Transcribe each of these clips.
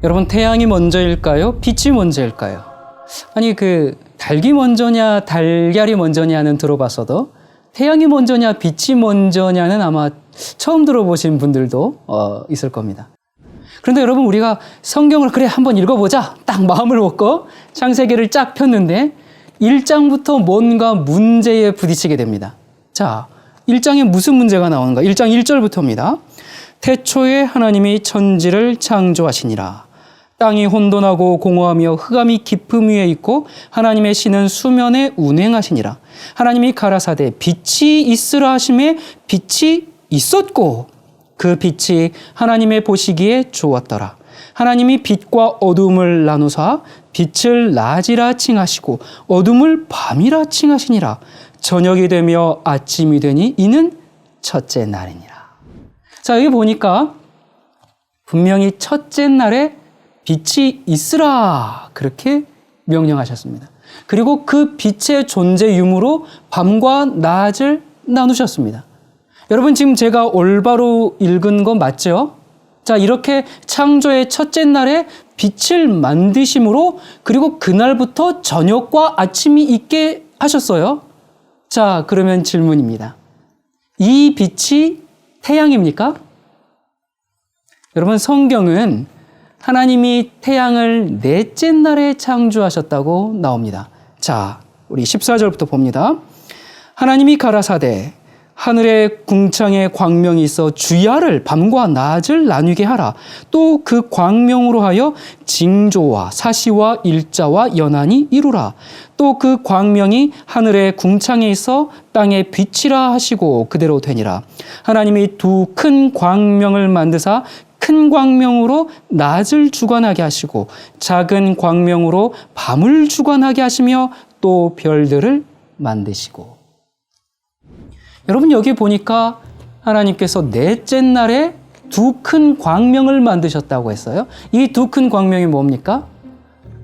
여러분, 태양이 먼저일까요? 빛이 먼저일까요? 아니, 닭이 먼저냐, 달걀이 먼저냐는 들어봤어도 태양이 먼저냐, 빛이 먼저냐는 아마 처음 들어보신 분들도 있을 겁니다. 그런데 여러분, 우리가 성경을 그래 한번 읽어보자 딱 마음을 먹고 창세기를 쫙 폈는데 1장부터 뭔가 문제에 부딪히게 됩니다. 자, 1장에 무슨 문제가 나오는가? 1장 1절부터입니다. 태초에 하나님이 천지를 창조하시니라. 땅이 혼돈하고 공허하며 흑암이 깊음 위에 있고 하나님의 신은 수면에 운행하시니라. 하나님이 가라사대 빛이 있으라 하심에 빛이 있었고 그 빛이 하나님의 보시기에 좋았더라. 하나님이 빛과 어둠을 나누사 빛을 낮이라 칭하시고 어둠을 밤이라 칭하시니라. 저녁이 되며 아침이 되니 이는 첫째 날이니라. 자, 여기 보니까 분명히 첫째 날에 빛이 있으라 그렇게 명령하셨습니다. 그리고 그 빛의 존재 유무로 밤과 낮을 나누셨습니다. 여러분, 지금 제가 올바로 읽은 거 맞죠? 자, 이렇게 창조의 첫째 날에 빛을 만드심으로 그리고 그날부터 저녁과 아침이 있게 하셨어요. 자, 그러면 질문입니다. 이 빛이 태양입니까? 여러분, 성경은 하나님이 태양을 넷째 날에 창조하셨다고 나옵니다. 자, 우리 14절부터 봅니다. 하나님이 가라사대 하늘에 궁창에 광명이 있어 주야를 밤과 낮을 나누게 하라. 또 그 광명으로 하여 징조와 사시와 일자와 연한이 이루라. 또 그 광명이 하늘에 궁창에 있어 땅에 빛이라 하시고 그대로 되니라. 하나님이 두 큰 광명을 만드사 큰 광명으로 낮을 주관하게 하시고 작은 광명으로 밤을 주관하게 하시며 또 별들을 만드시고. 여러분, 여기 보니까 하나님께서 넷째 날에 두 큰 광명을 만드셨다고 했어요. 이 두 큰 광명이 뭡니까?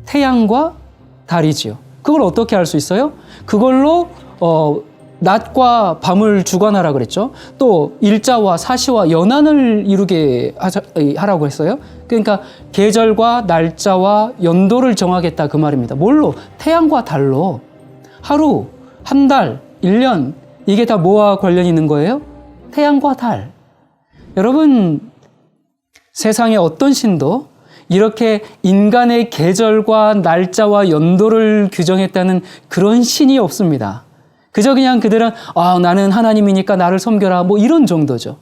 태양과 달이지요. 그걸 어떻게 알 수 있어요? 그걸로 낮과 밤을 주관하라 그랬죠. 또 일자와 사시와 연한을 이루게 하라고 했어요. 그러니까 계절과 날짜와 연도를 정하겠다 그 말입니다. 뭘로? 태양과 달로. 하루, 한 달, 1년, 이게 다 뭐와 관련이 있는 거예요? 태양과 달. 여러분, 세상에 어떤 신도 이렇게 인간의 계절과 날짜와 연도를 규정했다는 그런 신이 없습니다. 그저 그냥 그들은 나는 하나님이니까 나를 섬겨라 뭐 이런 정도죠.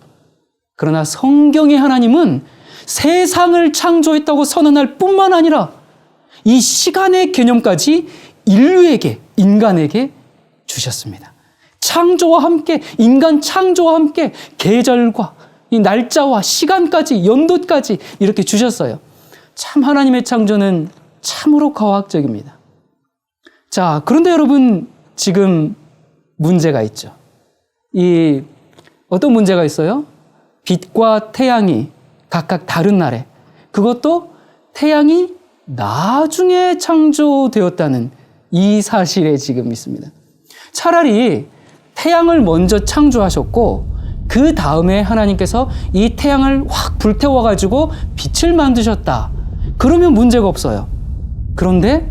그러나 성경의 하나님은 세상을 창조했다고 선언할 뿐만 아니라 이 시간의 개념까지 인류에게, 인간에게 주셨습니다. 창조와 함께, 인간 창조와 함께 계절과 이 날짜와 시간까지, 연도까지 이렇게 주셨어요. 참 하나님의 창조는 참으로 과학적입니다. 자, 그런데 여러분, 지금 문제가 있죠. 어떤 문제가 있어요? 빛과 태양이 각각 다른 날에, 그것도 태양이 나중에 창조되었다는 이 사실에 지금 있습니다. 차라리 태양을 먼저 창조하셨고 그 다음에 하나님께서 이 태양을 확 불태워가지고 빛을 만드셨다. 그러면 문제가 없어요. 그런데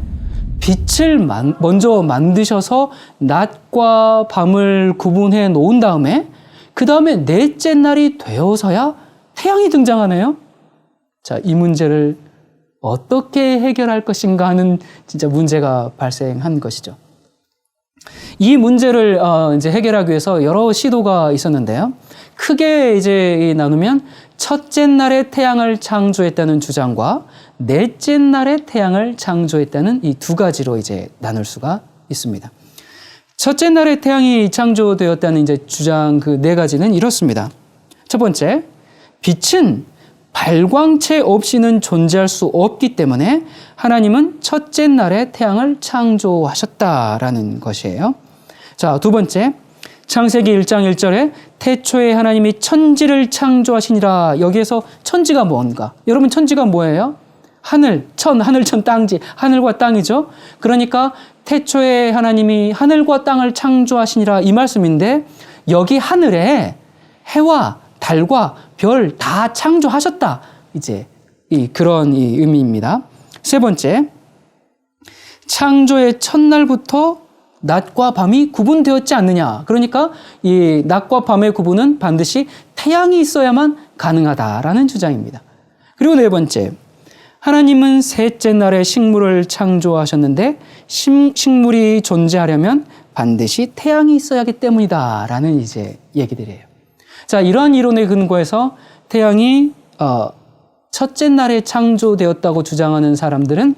빛을 먼저 만드셔서 낮과 밤을 구분해 놓은 다음에 그 다음에 넷째 날이 되어서야 태양이 등장하네요. 자, 이 문제를 어떻게 해결할 것인가 하는 진짜 문제가 발생한 것이죠. 이 문제를 이제 해결하기 위해서 여러 시도가 있었는데요. 크게 이제 나누면 첫째 날에 태양을 창조했다는 주장과 넷째 날에 태양을 창조했다는 이 두 가지로 이제 나눌 수가 있습니다. 첫째 날에 태양이 창조되었다는 이제 주장 그 네 가지는 이렇습니다. 첫 번째, 빛은 발광체 없이는 존재할 수 없기 때문에 하나님은 첫째 날에 태양을 창조하셨다라는 것이에요. 자, 두 번째, 창세기 1장 1절에 태초에 하나님이 천지를 창조하시니라. 여기에서 천지가 뭔가? 여러분, 천지가 뭐예요? 하늘천, 땅지, 하늘과 땅이죠. 그러니까 태초에 하나님이 하늘과 땅을 창조하시니라 이 말씀인데, 여기 하늘에 해와 달과 별 다 창조하셨다. 이제 그런 의미입니다. 세 번째, 창조의 첫날부터 낮과 밤이 구분되었지 않느냐. 그러니까 이 낮과 밤의 구분은 반드시 태양이 있어야만 가능하다라는 주장입니다. 그리고 네 번째, 하나님은 셋째 날에 식물을 창조하셨는데 식물이 존재하려면 반드시 태양이 있어야 하기 때문이다라는 이제 얘기들이에요. 자, 이러한 이론에 근거해서 태양이 첫째 날에 창조되었다고 주장하는 사람들은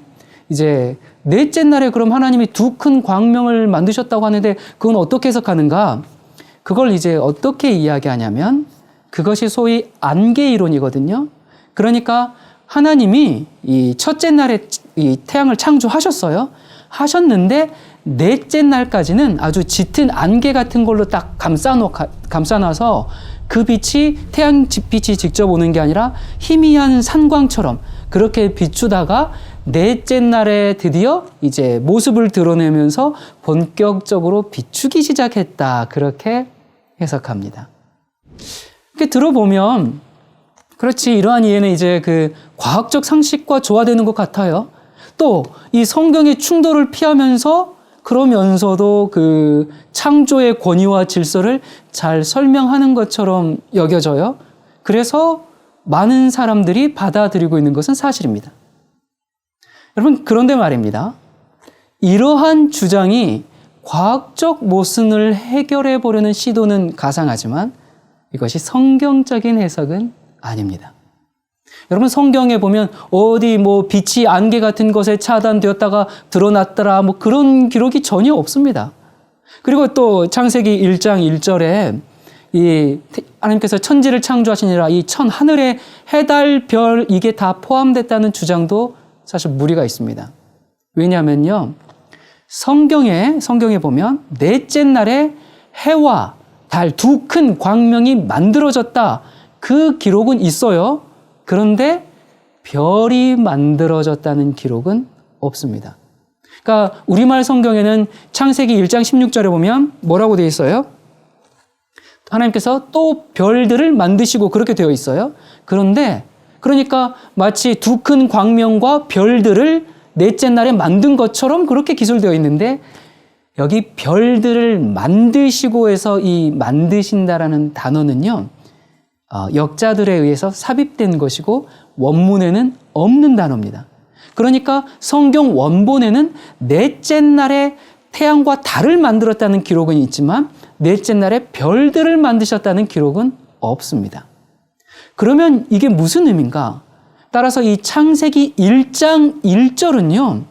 이제 넷째 날에 그럼 하나님이 두 큰 광명을 만드셨다고 하는데 그건 어떻게 해석하는가? 그걸 이제 어떻게 이야기하냐면 그것이 소위 안개 이론이거든요. 그러니까 하나님이 이 첫째 날에 이 태양을 창조하셨어요. 하셨는데 넷째 날까지는 아주 짙은 안개 같은 걸로 딱 감싸놔서 그 빛이 태양 빛이 직접 오는 게 아니라 희미한 산광처럼 그렇게 비추다가 넷째 날에 드디어 이제 모습을 드러내면서 본격적으로 비추기 시작했다. 그렇게 해석합니다. 이렇게 들어보면 그렇지, 이러한 이해는 이제 그 과학적 상식과 조화되는 것 같아요. 또 이 성경의 충돌을 피하면서 그러면서도 그 창조의 권위와 질서를 잘 설명하는 것처럼 여겨져요. 그래서 많은 사람들이 받아들이고 있는 것은 사실입니다. 여러분, 그런데 말입니다. 이러한 주장이 과학적 모순을 해결해 보려는 시도는 가상하지만 이것이 성경적인 해석은 아닙니다. 여러분, 성경에 보면 어디 뭐 빛이 안개 같은 것에 차단되었다가 드러났더라 뭐 그런 기록이 전혀 없습니다. 그리고 또 창세기 1장 1절에 이 하나님께서 천지를 창조하시니라 이 하늘의 해달 별 이게 다 포함됐다는 주장도 사실 무리가 있습니다. 왜냐하면요, 성경에 보면 넷째 날에 해와 달 두 큰 광명이 만들어졌다. 그 기록은 있어요. 그런데 별이 만들어졌다는 기록은 없습니다. 그러니까 우리말 성경에는 창세기 1장 16절에 보면 뭐라고 되어 있어요? 하나님께서 또 별들을 만드시고 그렇게 되어 있어요. 그런데 그러니까 마치 두 큰 광명과 별들을 넷째 날에 만든 것처럼 그렇게 기술되어 있는데 여기 별들을 만드시고 해서 이 만드신다라는 단어는요, 역자들에 의해서 삽입된 것이고 원문에는 없는 단어입니다. 그러니까 성경 원본에는 넷째 날에 태양과 달을 만들었다는 기록은 있지만 넷째 날에 별들을 만드셨다는 기록은 없습니다. 그러면 이게 무슨 의미인가? 따라서 이 창세기 1장 1절은요,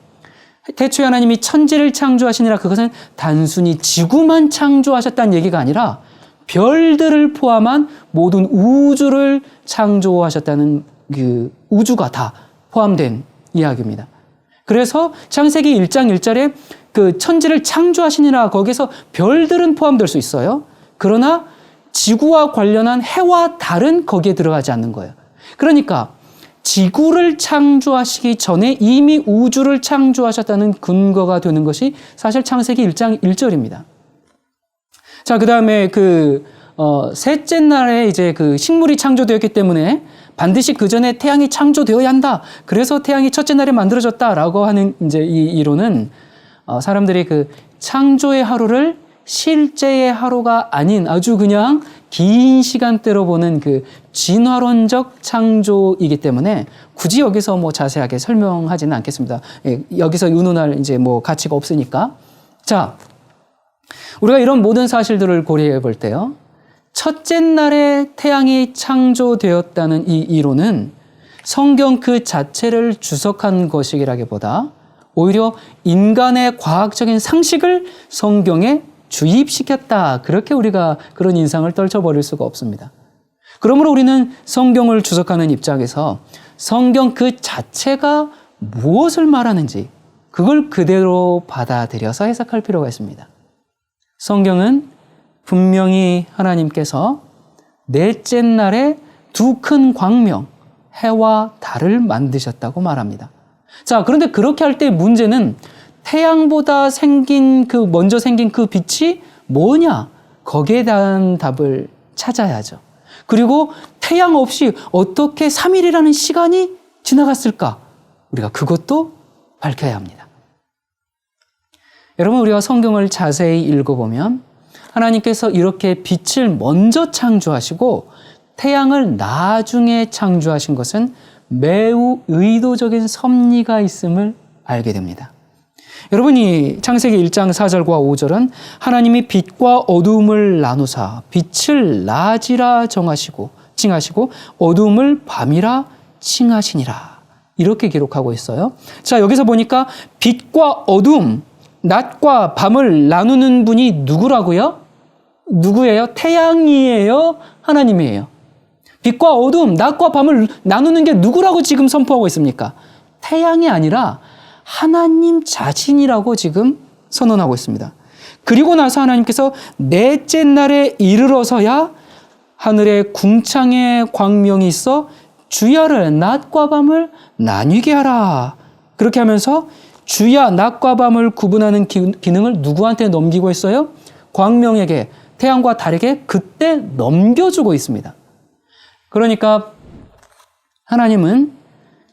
태초에 하나님이 천지를 창조하시니라 그것은 단순히 지구만 창조하셨다는 얘기가 아니라 별들을 포함한 모든 우주를 창조하셨다는 그 우주가 다 포함된 이야기입니다. 그래서 창세기 1장 1절에 그 천지를 창조하시니라 거기서 별들은 포함될 수 있어요. 그러나 지구와 관련한 해와 달은 거기에 들어가지 않는 거예요. 그러니까 지구를 창조하시기 전에 이미 우주를 창조하셨다는 근거가 되는 것이 사실 창세기 1장 1절입니다. 자, 그 다음에 셋째 날에 이제 그 식물이 창조되었기 때문에 반드시 그 전에 태양이 창조되어야 한다. 그래서 태양이 첫째 날에 만들어졌다라고 하는 이제 이 이론은 사람들이 그 창조의 하루를 실제의 하루가 아닌 아주 그냥 긴 시간대로 보는 그 진화론적 창조이기 때문에 굳이 여기서 뭐 자세하게 설명하지는 않겠습니다. 예, 여기서 의논할 이제 뭐 가치가 없으니까. 자, 우리가 이런 모든 사실들을 고려해 볼 때요, 첫째 날에 태양이 창조되었다는 이 이론은 성경 그 자체를 주석한 것이라기보다 오히려 인간의 과학적인 상식을 성경에 주입시켰다. 그렇게 우리가 그런 인상을 떨쳐버릴 수가 없습니다. 그러므로 우리는 성경을 주석하는 입장에서 성경 그 자체가 무엇을 말하는지 그걸 그대로 받아들여서 해석할 필요가 있습니다. 성경은 분명히 하나님께서 넷째 날에 두 큰 광명, 해와 달을 만드셨다고 말합니다. 자, 그런데 그렇게 할 때 문제는 태양보다 먼저 생긴 그 빛이 뭐냐? 거기에 대한 답을 찾아야죠. 그리고 태양 없이 어떻게 3일이라는 시간이 지나갔을까? 우리가 그것도 밝혀야 합니다. 여러분, 우리가 성경을 자세히 읽어보면 하나님께서 이렇게 빛을 먼저 창조하시고 태양을 나중에 창조하신 것은 매우 의도적인 섭리가 있음을 알게 됩니다. 여러분이 창세기 1장 4절과 5절은 하나님이 빛과 어두움을 나누사 빛을 낮이라 칭하시고 어두움을 밤이라 칭하시니라. 이렇게 기록하고 있어요. 자, 여기서 보니까 빛과 어두움, 낮과 밤을 나누는 분이 누구라고요? 누구예요? 태양이에요? 하나님이에요? 빛과 어두움, 낮과 밤을 나누는 게 누구라고 지금 선포하고 있습니까? 태양이 아니라 하나님 자신이라고 지금 선언하고 있습니다. 그리고 나서 하나님께서 넷째 날에 이르러서야 하늘에 궁창의 광명이 있어 주야를 낮과 밤을 나뉘게 하라. 그렇게 하면서 주야 낮과 밤을 구분하는 기능을 누구한테 넘기고 있어요? 광명에게, 태양과 달에게 그때 넘겨주고 있습니다. 그러니까 하나님은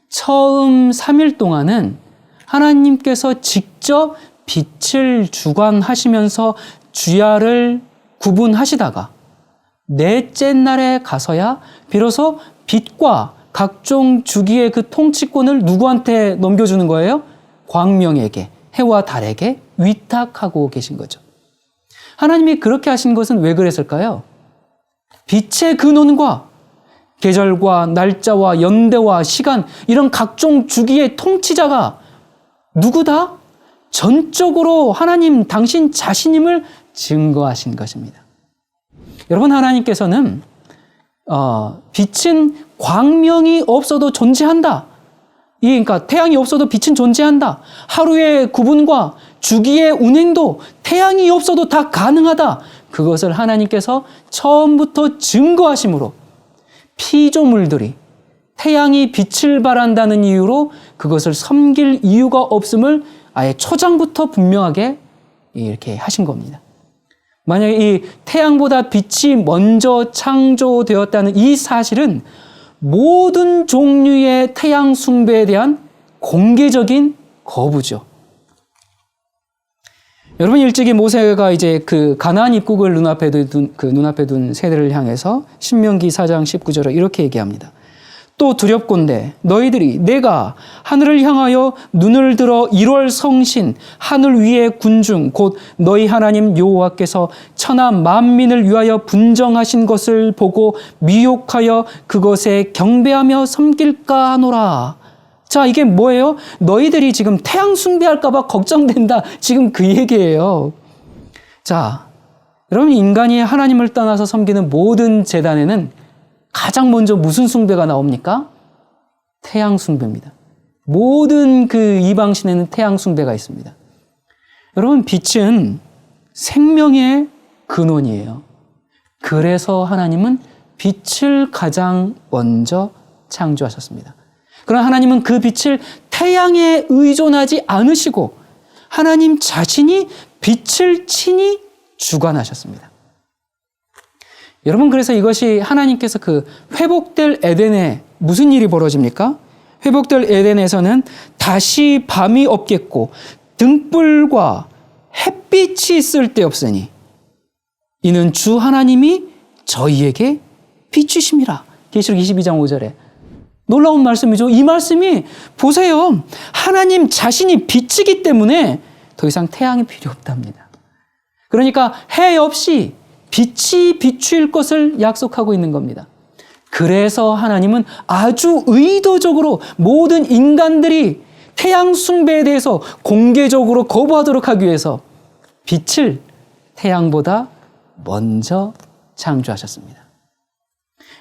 처음 3일 동안은 하나님께서 직접 빛을 주관하시면서 주야를 구분하시다가 넷째 날에 가서야 비로소 빛과 각종 주기의 그 통치권을 누구한테 넘겨주는 거예요? 광명에게, 해와 달에게 위탁하고 계신 거죠. 하나님이 그렇게 하신 것은 왜 그랬을까요? 빛의 근원과 계절과 날짜와 연대와 시간, 이런 각종 주기의 통치자가 누구다? 전적으로 하나님 당신 자신임을 증거하신 것입니다. 여러분, 하나님께서는 빛은 광명이 없어도 존재한다. 그러니까 태양이 없어도 빛은 존재한다. 하루의 구분과 주기의 운행도 태양이 없어도 다 가능하다. 그것을 하나님께서 처음부터 증거하심으로 피조물들이 태양이 빛을 발한다는 이유로 그것을 섬길 이유가 없음을 아예 초장부터 분명하게 이렇게 하신 겁니다. 만약에 이 태양보다 빛이 먼저 창조되었다는 이 사실은 모든 종류의 태양 숭배에 대한 공개적인 거부죠. 여러분, 일찍이 모세가 이제 그 가나안 입국을 눈앞에 둔 세대를 향해서 신명기 4장 19절에 이렇게 얘기합니다. 또 두렵건대 너희들이 내가 하늘을 향하여 눈을 들어 1월 성신 하늘 위의 군중 곧 너희 하나님 여호와께서 천하 만민을 위하여 분정하신 것을 보고 미혹하여 그것에 경배하며 섬길까 하노라. 자, 이게 뭐예요? 너희들이 지금 태양 숭배할까 봐 걱정된다. 지금 그 얘기예요. 자, 여러분, 인간이 하나님을 떠나서 섬기는 모든 제단에는 가장 먼저 무슨 숭배가 나옵니까? 태양 숭배입니다. 모든 그 이방신에는 태양 숭배가 있습니다. 여러분, 빛은 생명의 근원이에요. 그래서 하나님은 빛을 가장 먼저 창조하셨습니다. 그러나 하나님은 그 빛을 태양에 의존하지 않으시고 하나님 자신이 빛을 친히 주관하셨습니다. 여러분, 그래서 이것이 하나님께서 그 회복될 에덴에 무슨 일이 벌어집니까? 회복될 에덴에서는 다시 밤이 없겠고 등불과 햇빛이 쓸데없으니 이는 주 하나님이 저희에게 비추심이라. 계시록 22장 5절에 놀라운 말씀이죠. 이 말씀이 보세요. 하나님 자신이 빛이기 때문에 더 이상 태양이 필요 없답니다. 그러니까 해 없이 빛이 비추일 것을 약속하고 있는 겁니다. 그래서 하나님은 아주 의도적으로 모든 인간들이 태양 숭배에 대해서 공개적으로 거부하도록 하기 위해서 빛을 태양보다 먼저 창조하셨습니다.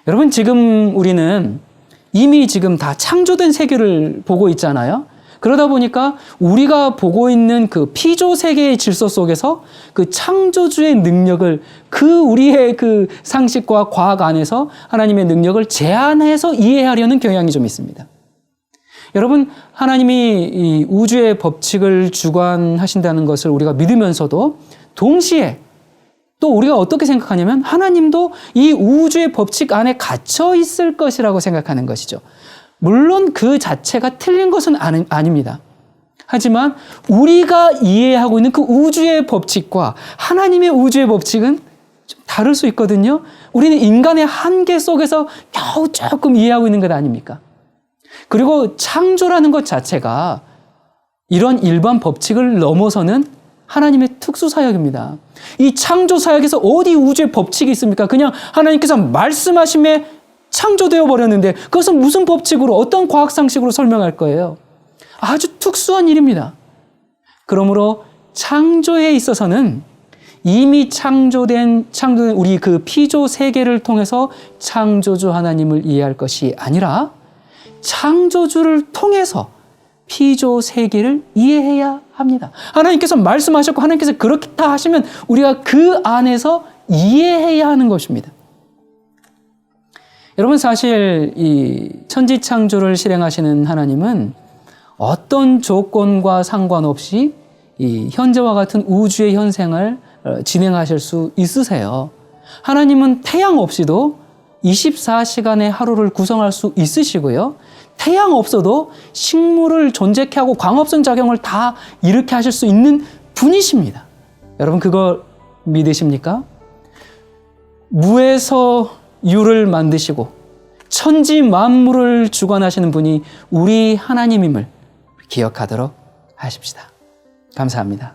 여러분, 지금 우리는 이미 지금 다 창조된 세계를 보고 있잖아요. 그러다 보니까 우리가 보고 있는 그 피조 세계의 질서 속에서 그 창조주의 능력을 그 우리의 그 상식과 과학 안에서 하나님의 능력을 제한해서 이해하려는 경향이 좀 있습니다. 여러분, 하나님이 이 우주의 법칙을 주관하신다는 것을 우리가 믿으면서도 동시에 또 우리가 어떻게 생각하냐면 하나님도 이 우주의 법칙 안에 갇혀 있을 것이라고 생각하는 것이죠. 물론 그 자체가 틀린 것은 아닙니다. 하지만 우리가 이해하고 있는 그 우주의 법칙과 하나님의 우주의 법칙은 좀 다를 수 있거든요. 우리는 인간의 한계 속에서 겨우 조금 이해하고 있는 것 아닙니까? 그리고 창조라는 것 자체가 이런 일반 법칙을 넘어서는 하나님의 특수 사역입니다. 이 창조 사역에서 어디 우주의 법칙이 있습니까? 그냥 하나님께서 말씀하심에 창조되어 버렸는데 그것은 무슨 법칙으로 어떤 과학 상식으로 설명할 거예요? 아주 특수한 일입니다. 그러므로 창조에 있어서는 이미 창조된 우리 그 피조 세계를 통해서 창조주 하나님을 이해할 것이 아니라 창조주를 통해서 피조 세계를 이해해야 합니다. 하나님께서 말씀하셨고 하나님께서 그렇게 다 하시면 우리가 그 안에서 이해해야 하는 것입니다. 여러분, 사실 이 천지 창조를 실행하시는 하나님은 어떤 조건과 상관없이 이 현재와 같은 우주의 현생을 진행하실 수 있으세요. 하나님은 태양 없이도 24시간의 하루를 구성할 수 있으시고요. 태양 없어도 식물을 존재케 하고 광합성 작용을 다 일으켜 하실 수 있는 분이십니다. 여러분, 그거 믿으십니까? 무에서 유를 만드시고 천지 만물을 주관하시는 분이 우리 하나님임을 기억하도록 하십시다. 감사합니다.